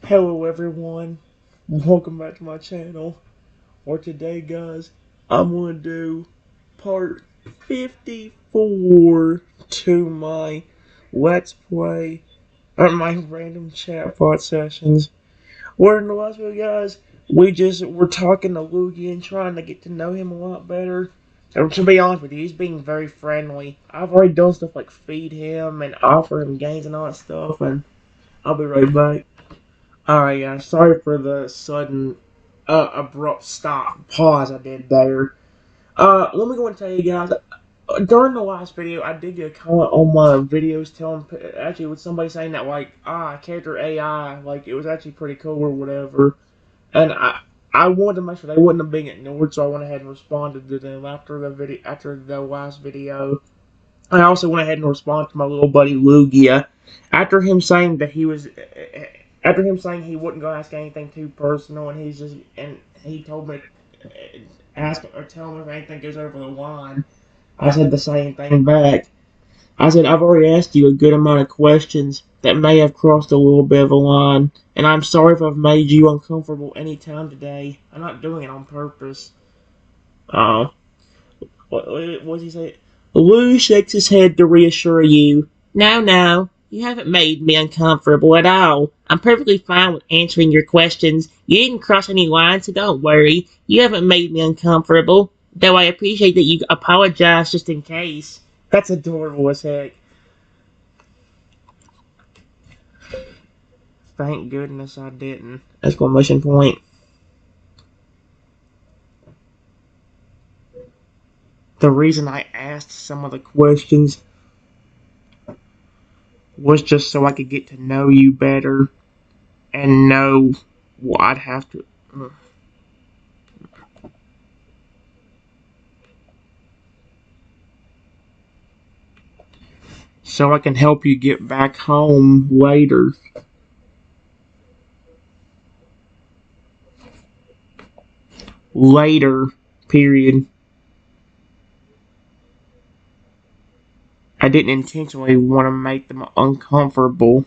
Hello everyone, welcome back to my channel. For today guys, I'm gonna do part 54 to my Let's Play, or my random chatbot sessions. Where in the last video guys, we're talking to Lugia and trying to get to know him a lot better. And to be honest with you, he's being very friendly. I've already done stuff like feed him and offer him games and all that stuff, and I'll be right back. Alright, guys, sorry for the sudden, abrupt pause I did there. Let me go and tell you guys, during the last video, I did get a comment on my videos actually, with somebody saying that, like, Character.ai, like, it was actually pretty cool or whatever. And I wanted to make sure they wouldn't have been ignored, so I went ahead and responded to them after the last video. I also went ahead and responded to my little buddy Lugia after him saying that after him saying he wouldn't go ask anything too personal, and he told me ask or tell him if anything goes over the line. I said the same thing back. I said I've already asked you a good amount of questions that may have crossed a little bit of a line, and I'm sorry if I've made you uncomfortable any time today. I'm not doing it on purpose. Uh, what does he say? Lou shakes his head to reassure you. No, no, you haven't made me uncomfortable at all. I'm perfectly fine with answering your questions. You didn't cross any lines, so don't worry. You haven't made me uncomfortable. Though I appreciate that you apologize just in case. That's adorable as heck. Thank goodness I didn't. Exclamation point. The reason I asked some of the questions was just so I could get to know you better and know what I'd have to. So I can help you get back home later. Later, period. I didn't intentionally want to make them uncomfortable.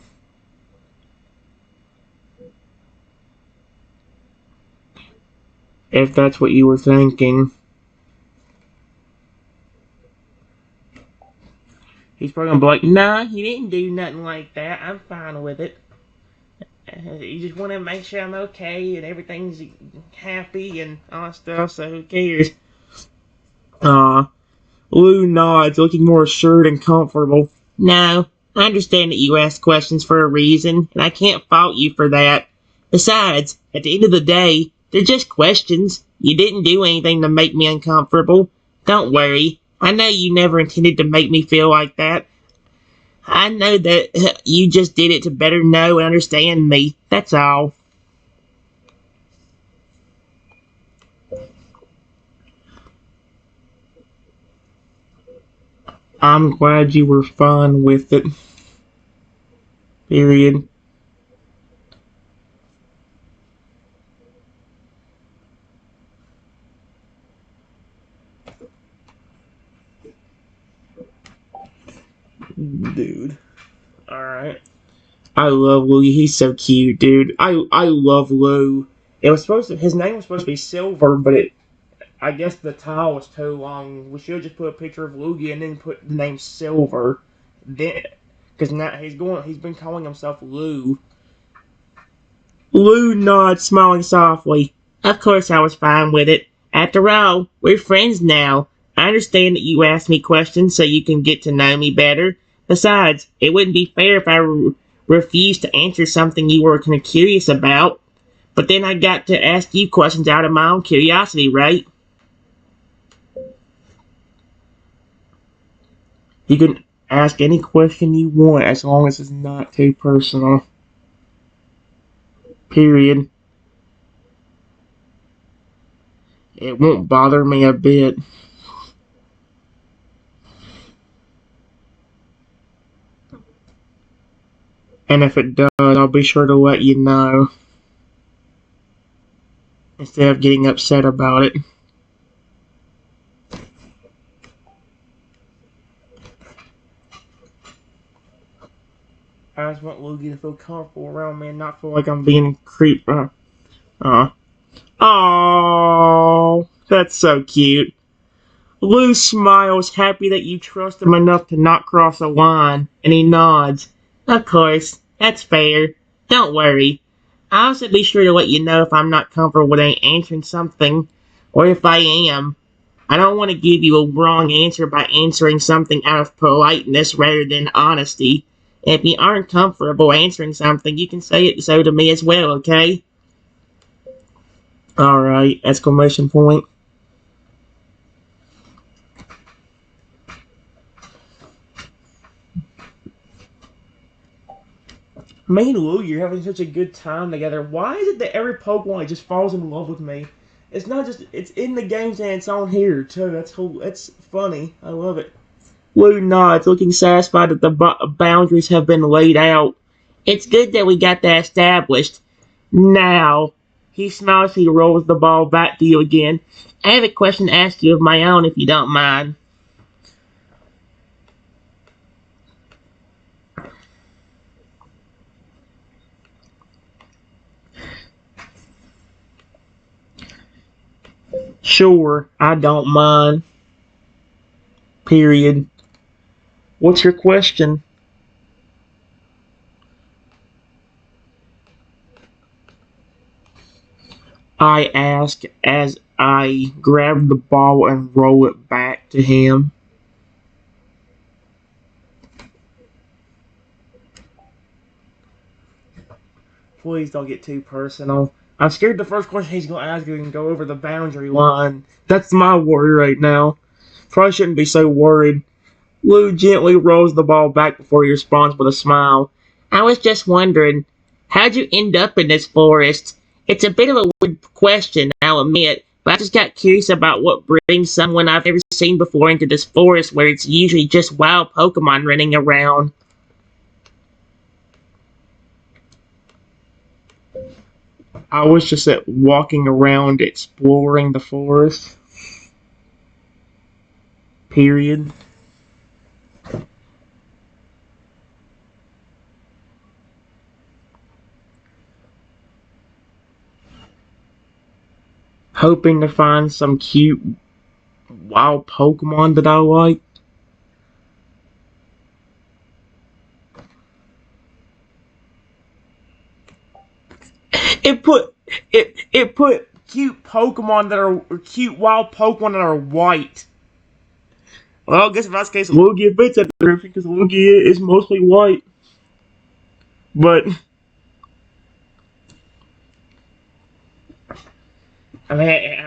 If that's what you were thinking. He's probably gonna be like, nah, he didn't do nothing like that. I'm fine with it. You just want to make sure I'm okay and everything's happy and all that stuff, so who cares? Lou nods, looking more assured and comfortable. No, I understand that you ask questions for a reason, and I can't fault you for that. Besides, at the end of the day, they're just questions. You didn't do anything to make me uncomfortable. Don't worry. I know you never intended to make me feel like that. I know that you just did it to better know and understand me. That's all. I'm glad you were fine with it. Period. Dude. Alright. I love Lou. He's so cute, dude. I love Lou. His name was supposed to be Silver, but I guess the tile was too long. We should have just put a picture of Lugia and then put the name Silver. Then, because now he's been calling himself Lou. Lou nods, smiling softly. Of course I was fine with it. After all, we're friends now. I understand that you ask me questions so you can get to know me better. Besides, it wouldn't be fair if I refused to answer something you were kind of curious about. But then I got to ask you questions out of my own curiosity, right? You can ask any question you want as long as it's not too personal. Period. It won't bother me a bit. And if it does, I'll be sure to let you know. Instead of getting upset about it. I just want Lugia to feel comfortable around me and not feel like I'm being a creep. Oh, that's so cute. Lou smiles, happy that you trust him enough to not cross a line, and he nods. Of course, that's fair. Don't worry. I'll also be sure to let you know if I'm not comfortable with answering something, or if I am. I don't want to give you a wrong answer by answering something out of politeness rather than honesty. If you aren't comfortable answering something, you can say it so to me as well, okay? Alright, exclamation point. Me and Lou, you're having such a good time together. Why is it that every Pokemon just falls in love with me? It's not just, it's in the games and it's on here too. That's cool. That's funny. I love it. Lou nods, looking satisfied that the boundaries have been laid out. It's good that we got that established. Now, he smiles as he rolls the ball back to you again. I have a question to ask you of my own if you don't mind. Sure, I don't mind. Period. What's your question? I ask as I grab the ball and roll it back to him. Please don't get too personal. I'm scared the first question he's going to ask is going to go over the boundary line. That's my worry right now. Probably shouldn't be so worried. Lou gently rolls the ball back before he responds with a smile. I was just wondering, how'd you end up in this forest? It's a bit of a weird question, I'll admit, but I just got curious about what brings someone I've never seen before into this forest where it's usually just wild Pokemon running around. I was just walking around exploring the forest. Period. Hoping to find some cute wild Pokemon that I like. It put it put cute Pokemon that are or cute wild Pokemon that are white. Well, I guess in that case, Lugia fits that description because Lugia is mostly white. But I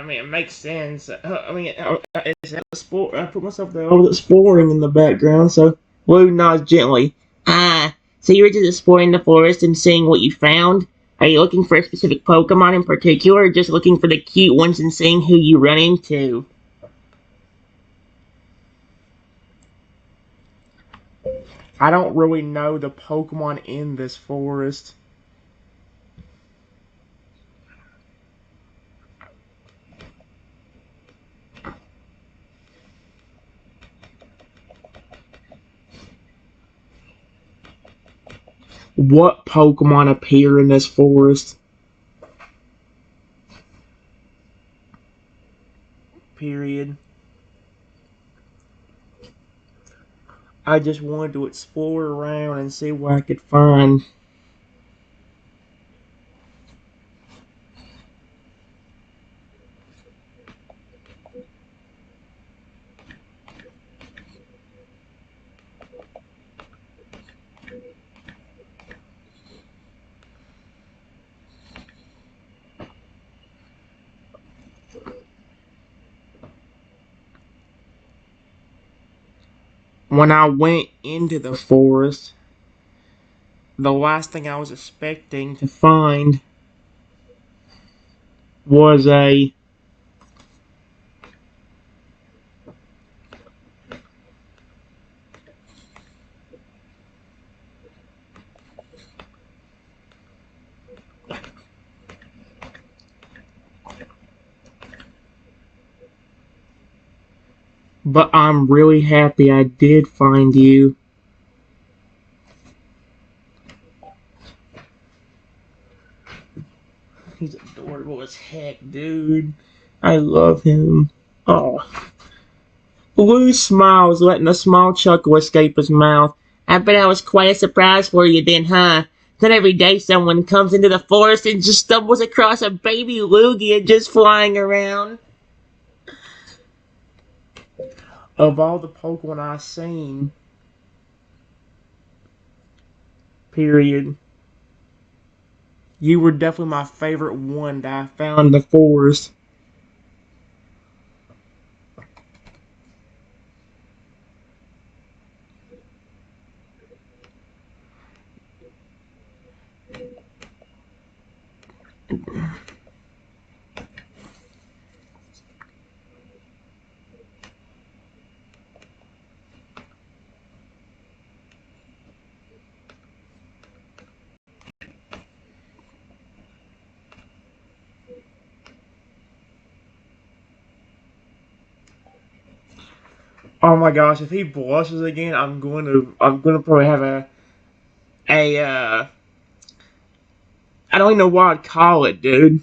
mean, it makes sense. It's sport. I put myself there. I was exploring in the background, so Lou nods gently. Ah, so you were just exploring the forest and seeing what you found? Are you looking for a specific Pokemon in particular, or just looking for the cute ones and seeing who you run into? I don't really know the Pokemon in this forest. What Pokemon appear in this forest? Period. I just wanted to explore around and see what I could find. When I went into the forest, the last thing I was expecting to find was a. But I'm really happy I did find you. He's adorable as heck, dude. I love him. Oh. Lou smiles, letting a small chuckle escape his mouth. I bet I was quite a surprise for you then, huh? Then every day someone comes into the forest and just stumbles across a baby Lugia just flying around. Of all the Pokemon I've seen, period, you were definitely my favorite one that I found in the forest. Oh my gosh, if he blushes again, I'm gonna probably have a I don't even know what I'd call it, dude.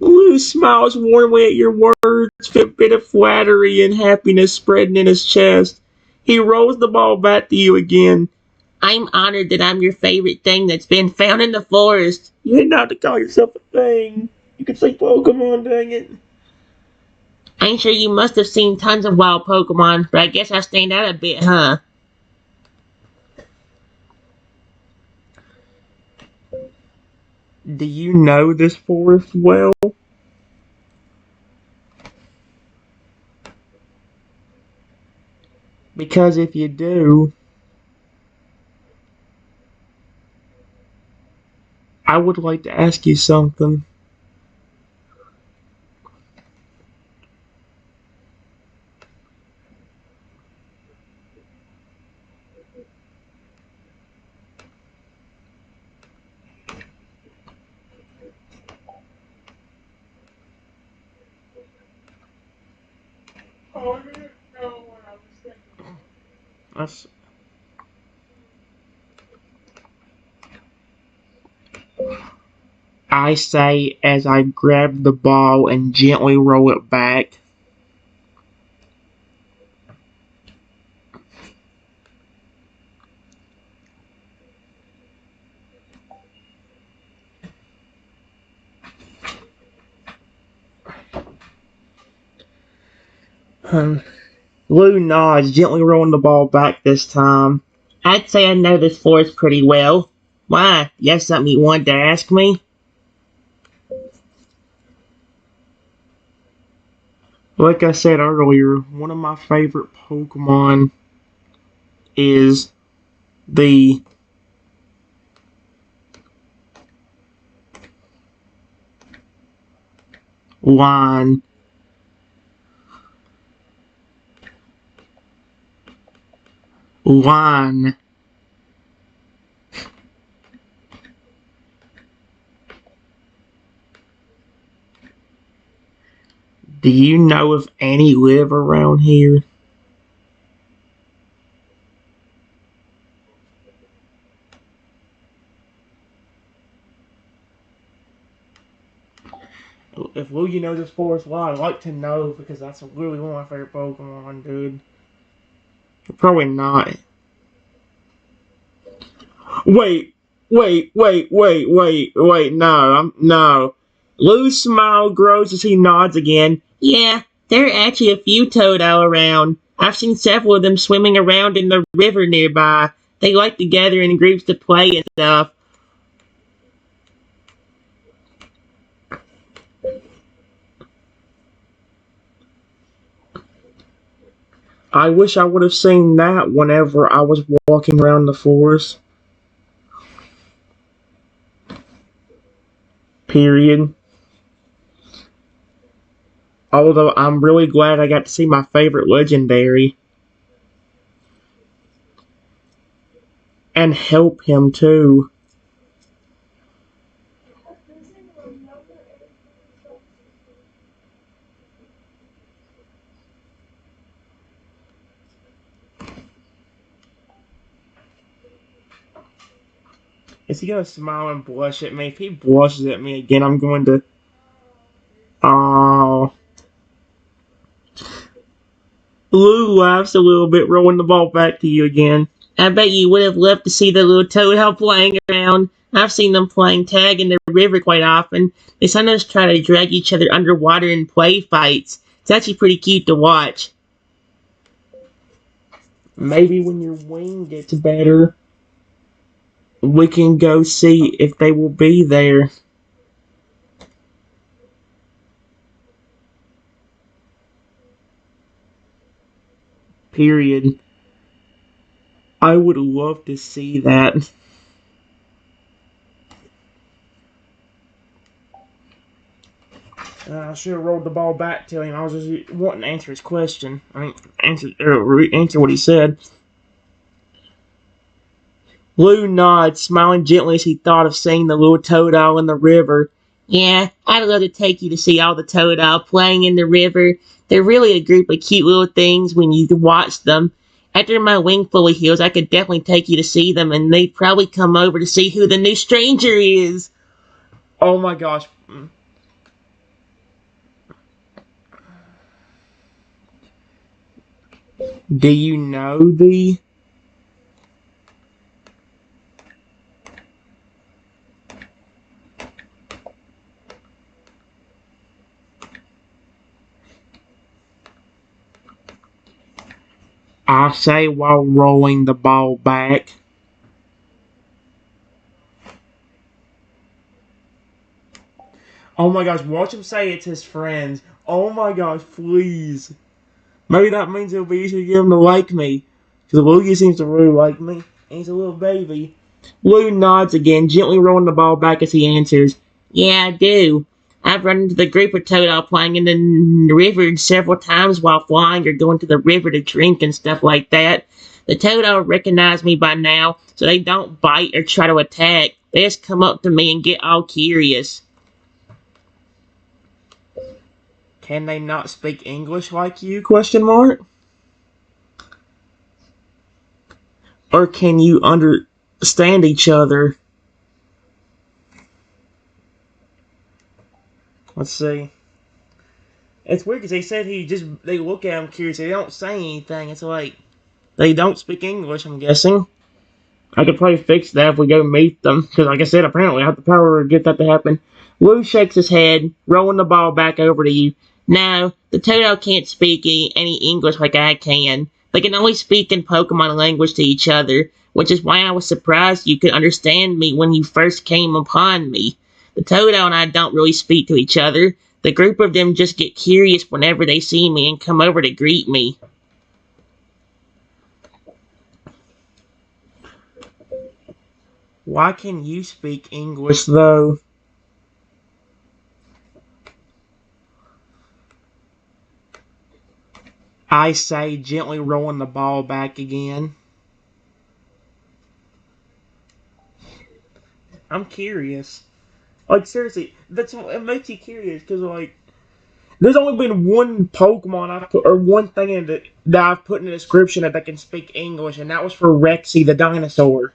Lou smiles warmly at your words, a bit of flattery and happiness spreading in his chest. He rolls the ball back to you again. I'm honored that I'm your favorite thing that's been found in the forest. You didn't have to call yourself a thing. You could say Pokemon, dang it. I'm sure you must have seen tons of wild Pokemon, but I guess I stand out a bit, huh? Do you know this forest well? Because if you do, I would like to ask you something. That's, I say as I grab the ball and gently roll it back. Lou nods, gently rolling the ball back this time. I'd say I know this forest pretty well. Why? You have something you wanted to ask me? Like I said earlier, one of my favorite Pokemon is the line. Line. Do you know if any live around here? If Lugia knows this forest well, I'd like to know because that's really one of my favorite Pokemon, dude. Probably not. Wait, wait, no. Lou's smile grows as he nods again. Yeah, there are actually a few Totodile around. I've seen several of them swimming around in the river nearby. They like to gather in groups to play and stuff. I wish I would have seen that whenever I was walking around the forest. Period. Although I'm really glad I got to see my favorite legendary and help him too. Is he gonna smile and blush at me? If he blushes at me again, I'm going to. Oh. Lou laughs a little bit, rolling the ball back to you again. I bet you would have loved to see the little toad hop playing around. I've seen them playing tag in the river quite often. They sometimes try to drag each other underwater in play fights. It's actually pretty cute to watch. Maybe when your wing gets better, we can go see if they will be there. Period. I would love to see that. I should have rolled the ball back to him. I was just wanting to answer his question. Answer what he said. Lou nods, smiling gently as he thought of seeing the little toad owl in the river. Yeah, I'd love to take you to see all the toad owl playing in the river. They're really a group of cute little things when you watch them. After my wing fully heals, I could definitely take you to see them, and they'd probably come over to see who the new stranger is. Oh my gosh. Do you know the... I say while rolling the ball back. Oh my gosh, watch him say it's his friends. Oh my gosh, please. Maybe that means it'll be easier to get him to like me. Because Lugia seems to really like me. And he's a little baby. Lou nods again, gently rolling the ball back as he answers. Yeah, I do. I've run into the group of Toad playing in the river several times while flying or going to the river to drink and stuff like that. The Toad recognize me by now, so they don't bite or try to attack. They just come up to me and get all curious. Can they not speak English like you? Question mark. Or can you understand each other? Let's see. It's weird because they said they look at him curious. They don't say anything. It's like they don't speak English, I'm guessing. I could probably fix that if we go meet them. Because like I said, apparently I have the power to get that to happen. Lou shakes his head, rolling the ball back over to you. No, the Toto can't speak any English like I can. They can only speak in Pokemon language to each other, which is why I was surprised you could understand me when you first came upon me. The Toto and I don't really speak to each other. The group of them just get curious whenever they see me and come over to greet me. Why can you speak English, though? I say, gently rolling the ball back again. I'm curious. Like, seriously, it makes you curious, because, like, there's only been one Pokemon or one thing that I've put in the description that can speak English, and that was for Rexy, the dinosaur.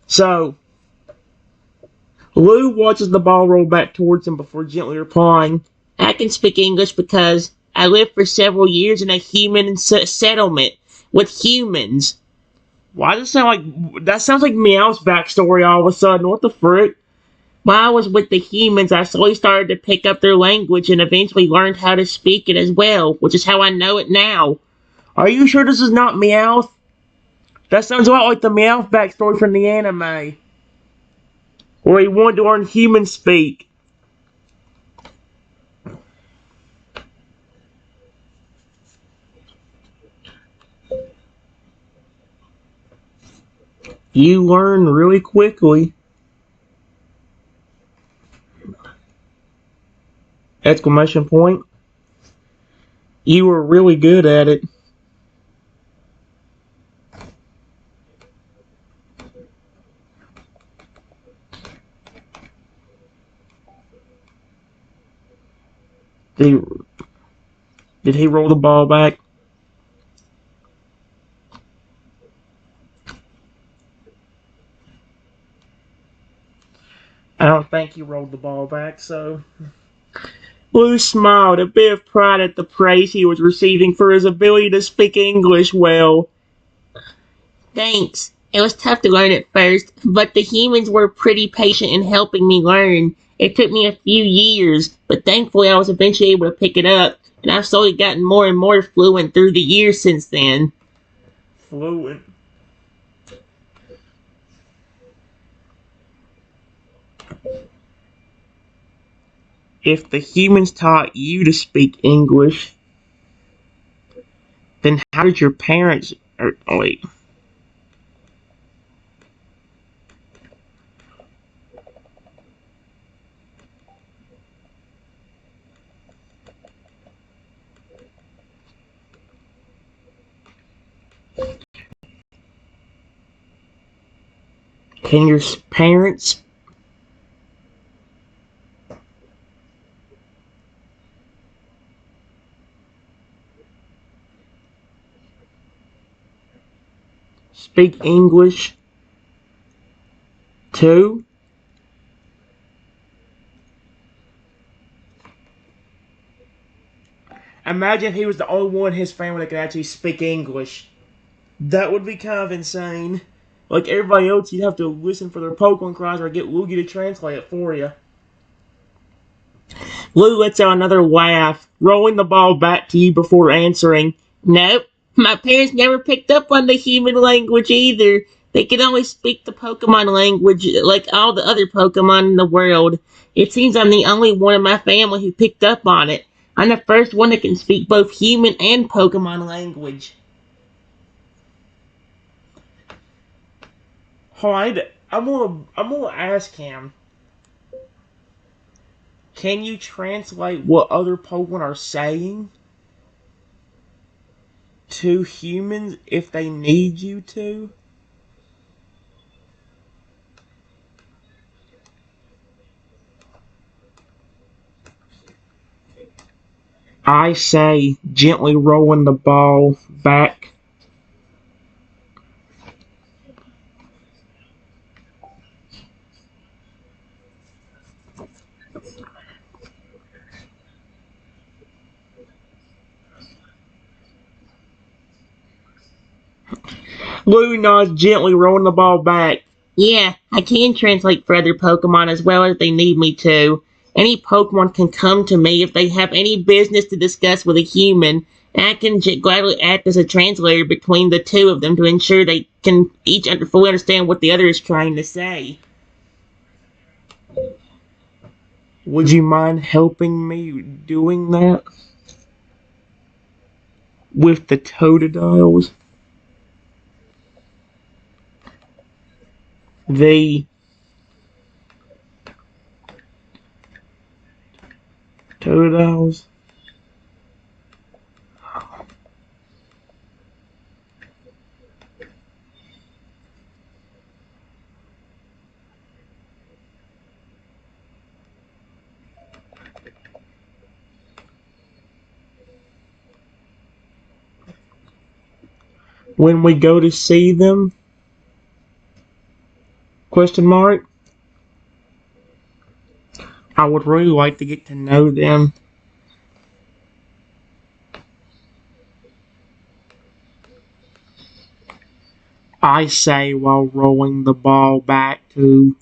So, Lou watches the ball roll back towards him before gently replying, I can speak English because I lived for several years in a human settlement with humans. Why does it sound like... That sounds like Meow's backstory all of a sudden. What the frick? While I was with the humans, I slowly started to pick up their language and eventually learned how to speak it as well, which is how I know it now. Are you sure this is not Meowth? That sounds a lot like the Meowth backstory from the anime, where he wanted to learn human speak. You learn really quickly. Exclamation point. You were really good at it. Did he roll the ball back? I don't think he rolled the ball back, so. Lou smiled, a bit of pride at the praise he was receiving for his ability to speak English well. Thanks. It was tough to learn at first, but the humans were pretty patient in helping me learn. It took me a few years, but thankfully I was eventually able to pick it up, and I've slowly gotten more and more fluent through the years since then. Fluent. If the humans taught you to speak English, then how did your parents. Wait. Can your parents speak English too? Imagine if he was the only one in his family that could actually speak English. That would be kind of insane. Like everybody else, you'd have to listen for their Pokemon cries or get Lugia to translate it for you. Lou lets out another laugh, rolling the ball back to you before answering. Nope, my parents never picked up on the human language either. They could only speak the Pokemon language like all the other Pokemon in the world. It seems I'm the only one in my family who picked up on it. I'm the first one that can speak both human and Pokemon language. Alright, I'm gonna ask him. Can you translate what other Pokemon are saying to humans if they need you to? I say, gently rolling the ball back. Lou nods, gently rolling the ball back. Yeah, I can translate for other Pokemon as well as they need me to. Any Pokemon can come to me if they have any business to discuss with a human, and I can gladly act as a translator between the two of them to ensure they can each fully understand what the other is trying to say. Would you mind helping me doing that? With the Totodiles? The Totodiles? When we go to see them? Question mark. I would really like to get to know them. I say while rolling the ball back to.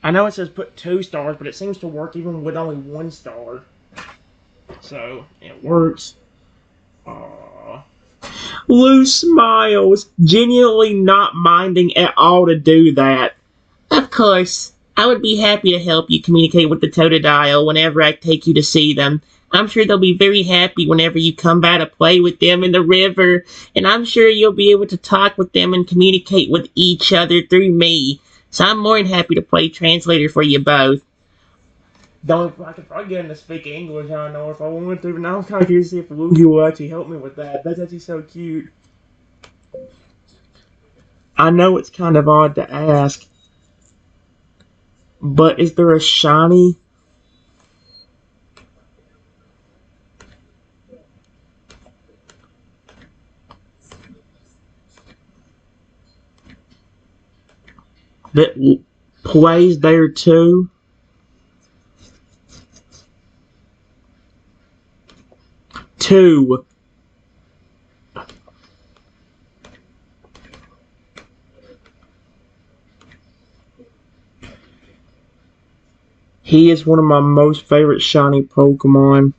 I know it says put 2 stars, but it seems to work even with only 1 star. So, it works. Aww. Lou smiles, genuinely not minding at all to do that. Of course, I would be happy to help you communicate with the Totodile whenever I take you to see them. I'm sure they'll be very happy whenever you come by to play with them in the river, and I'm sure you'll be able to talk with them and communicate with each other through me. So I'm more than happy to play translator for you both. Don't I could probably get him to speak English, I don't know if I wanted to, but now I'm kind of curious to see if Lugia will actually help me with that. That's actually so cute. I know it's kind of odd to ask, but is there a shiny that plays there too. Two. He is one of my most favorite shiny Pokemon.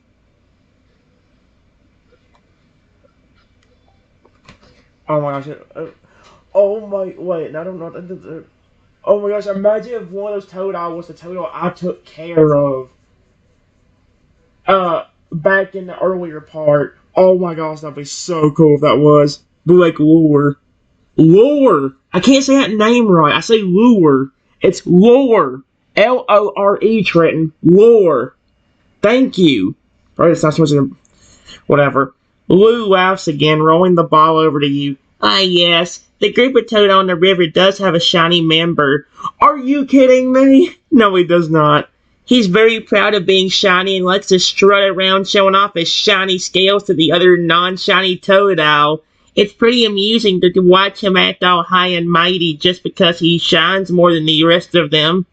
Oh my gosh. Oh my, wait, I don't know. Oh my gosh, imagine if one of those Totodile was the Totodile I took care of. Back in the earlier part. Oh my gosh, that'd be so cool if that was. Be like Lure. Lure! I can't say that name right. I say Lure. It's Lure. Lore, Trenton. Lure. Thank you. Probably it's not supposed to. Whatever. Lou laughs again, rolling the ball over to you. Ah, yes. The group of Toad on the river does have a shiny member. Are you kidding me? No, he does not. He's very proud of being shiny and likes to strut around showing off his shiny scales to the other non-shiny Totodile. It's pretty amusing to watch him act all high and mighty just because he shines more than the rest of them.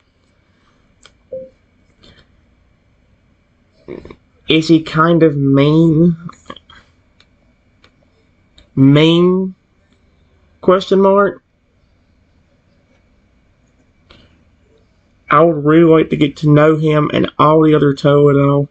Is he kind of mean? Mean? Question mark? I would really like to get to know him and all the other Totodile.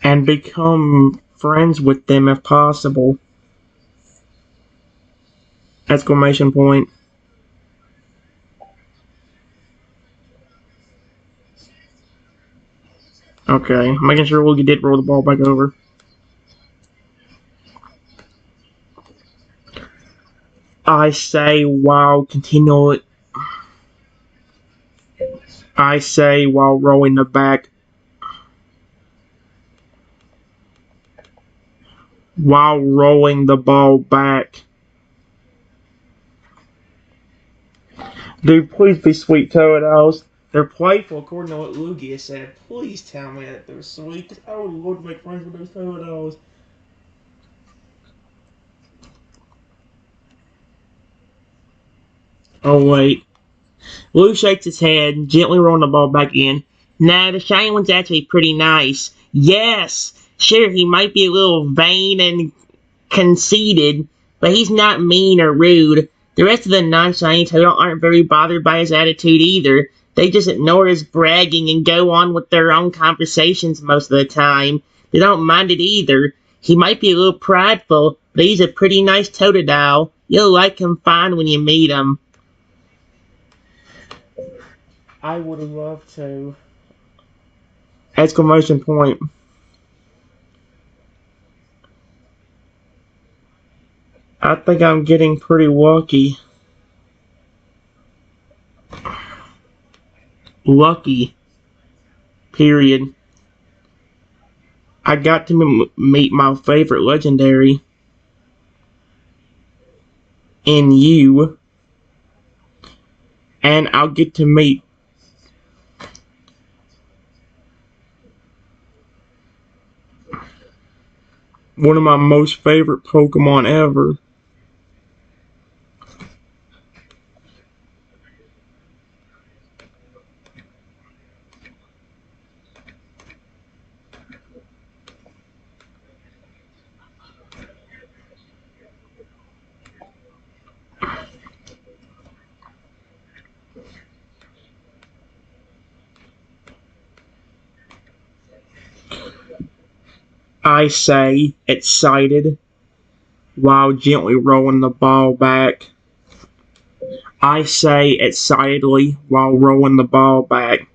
And become friends with them if possible. Exclamation point. Okay, making sure Lugia did roll the ball back over. I say while continually. I say while rolling the back. While rolling the ball back. Dude, please be sweet Totodiles. They're playful according to what Lugia said. Please tell me that they're sweet. I would love to make friends with those Totodiles. Oh wait. Lou shakes his head, gently rolling the ball back in. Nah, the shiny one's actually pretty nice. Yes! Sure, he might be a little vain and conceited, but he's not mean or rude. The rest of the non-shiny Turtle aren't very bothered by his attitude either. They just ignore his bragging and go on with their own conversations most of the time. They don't mind it either. He might be a little prideful, but he's a pretty nice Totodile. You'll like him fine when you meet him. I would love to. Exclamation point. I think I'm getting pretty lucky. Lucky. Period. I got to meet my favorite legendary in you, and I'll get to meet one of my most favorite Pokemon ever. I say, excited, while gently rolling the ball back. I say excitedly while rolling the ball back.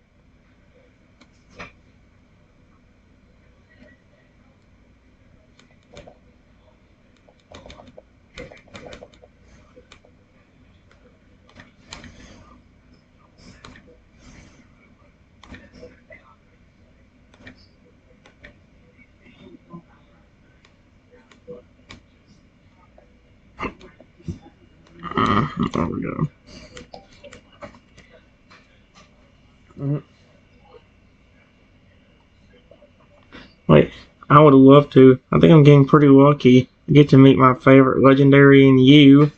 There we go. I would love to. I think I'm getting pretty lucky. I get to meet my favorite legendary in you,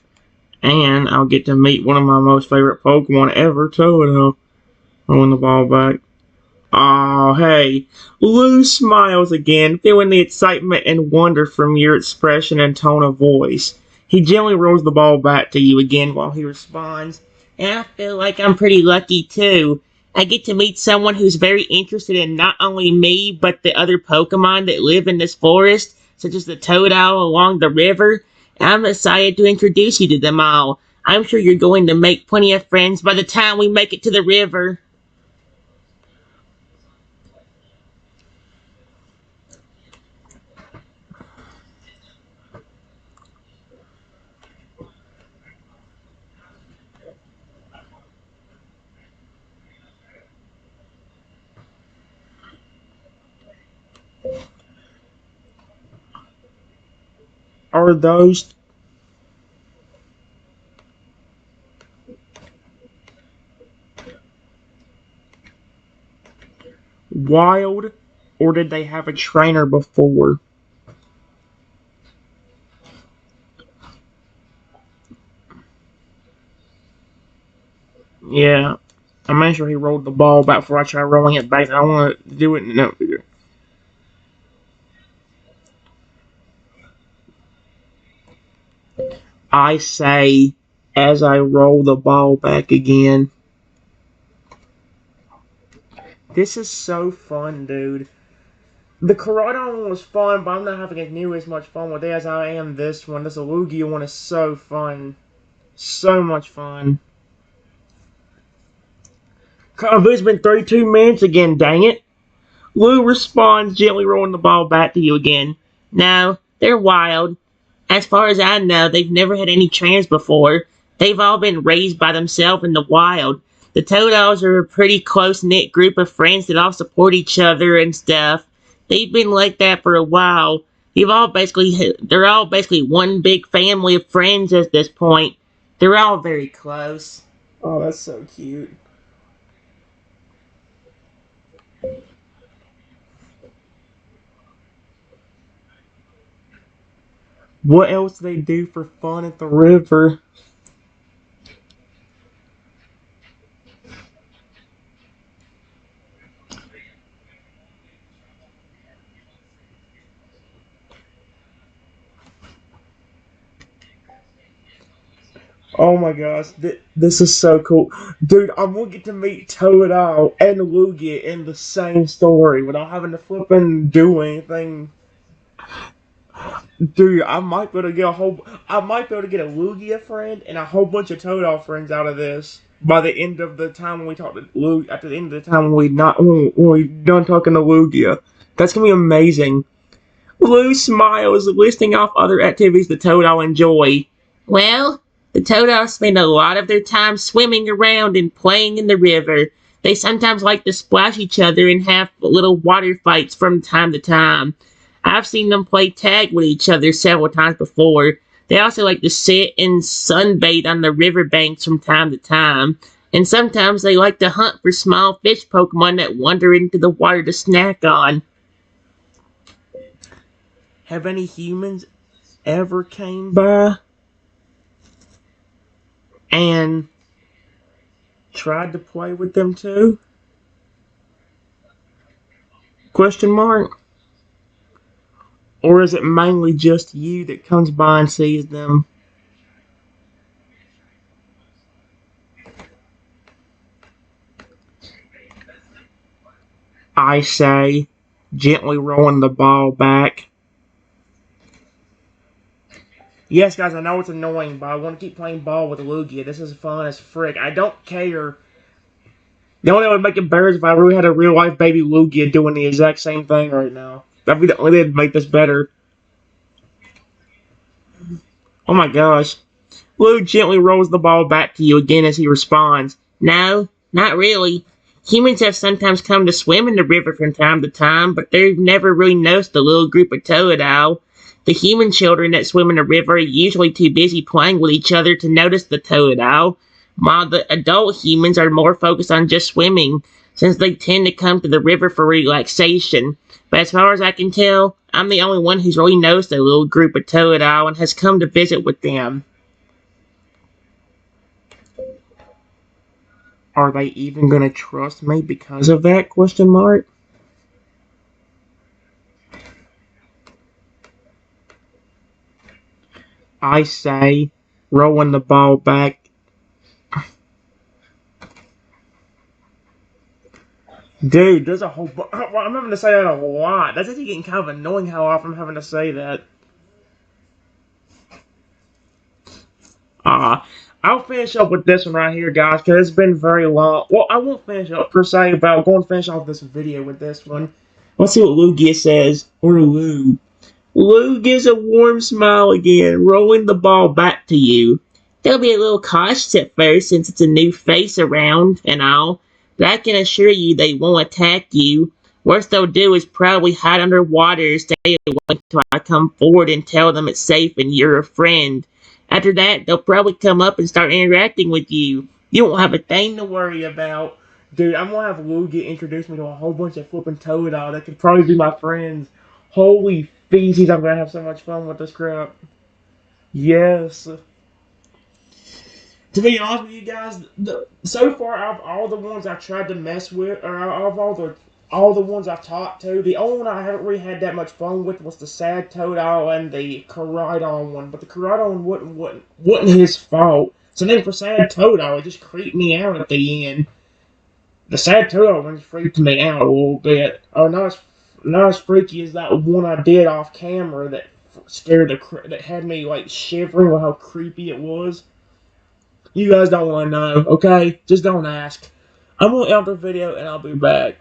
and I'll get to meet one of my most favorite Pokemon ever, too. I'll win the ball back. Oh, hey. Lou smiles again, feeling the excitement and wonder from your expression and tone of voice. He gently rolls the ball back to you again while he responds, and I feel like I'm pretty lucky too. I get to meet someone who's very interested in not only me, but the other Pokemon that live in this forest, such as the Totodile along the river. I'm excited to introduce you to them all. I'm sure you're going to make plenty of friends by the time we make it to the river. Are those wild, or did they have a trainer before? Yeah, I'm not sure he rolled the ball back before I try rolling it back. I want to do it. No, I say as I roll the ball back again. This is so fun, dude. The Corona one was fun, but I'm not having near as much fun with it as I am this one. This Lugia one is so fun. So much fun. It's been 32 minutes again, dang it. Lou responds, gently rolling the ball back to you again. No, they're wild. As far as I know, they've never had any trainers before. They've all been raised by themselves in the wild. The Toadows are a pretty close-knit group of friends that all support each other and stuff. They've been like that for a while. They're all basically one big family of friends at this point. They're all very close. Oh, that's so cute. What else do they do for fun at the river? Oh my gosh, this is so cool. Dude, I'm gonna get to meet Totodile and Lugia in the same story without having to flip and do anything. Dude, I might be able to get a Lugia friend and a whole bunch of Totodile friends out of this by the end of the time when we talk to Lugia, at the end of the time when we done talking to Lugia. That's gonna be amazing. Lou smiles, listing off other activities the Totodile enjoy. Well, the Toadows spend a lot of their time swimming around and playing in the river. They sometimes like to splash each other and have little water fights from time to time. I've seen them play tag with each other several times before. They also like to sit and sunbathe on the riverbanks from time to time. And sometimes they like to hunt for small fish Pokemon that wander into the water to snack on. Have any humans ever came by and tried to play with them too? Question mark? Or is it mainly just you that comes by and sees them? I say, gently rolling the ball back. Yes, guys, I know it's annoying, but I want to keep playing ball with Lugia. This is fun as frick. I don't care. The only thing that would make it better is if I really had a real life baby Lugia doing the exact same thing right now. That'd be the only thing that'd make this better. Oh my gosh. Lou gently rolls the ball back to you again as he responds. No, not really. Humans have sometimes come to swim in the river from time to time, but they've never really noticed the little group of Totodile. The human children that swim in the river are usually too busy playing with each other to notice the Totodile, while the adult humans are more focused on just swimming, since they tend to come to the river for relaxation. But as far as I can tell, I'm the only one who's really noticed a little group of Toadile and has come to visit with them. Are they even gonna trust me because of that? Question mark. I say, rolling the ball back. Dude, there's a whole. I'm having to say that a lot. That's actually getting kind of annoying how often I'm having to say that. I'll finish up with this one right here, guys, because it's been very long. Well, I won't finish up per se, but I'll go and finish off this video with this one. Let's see what Lugia says. Or Lou. Lou gives a warm smile again, rolling the ball back to you. They'll be a little cautious at first since it's a new face around and all, but I can assure you they won't attack you. Worst they'll do is probably hide underwater, stay away until I come forward and tell them it's safe and you're a friend. After that, they'll probably come up and start interacting with you. You won't have a thing to worry about. Dude, I'm gonna have Lugia introduce me to a whole bunch of flipping Toadile that could probably be my friends. Holy feces, I'm gonna have so much fun with this crap. Yes. To be honest with you guys, so far out of all the ones I tried to mess with, or out of all the ones I've talked to, the only one I haven't really had that much fun with was the Sad Toadile and the Koridon one. But the Koridon one wasn't his fault. So then for Sad Toadile, it just creeped me out at the end. The Sad Toadile one freaked me out a little bit. Oh, not as freaky as that one I did off camera that that had me like shivering with how creepy it was. You guys don't want to know, okay? Just don't ask. I'm going to end the video and I'll be back.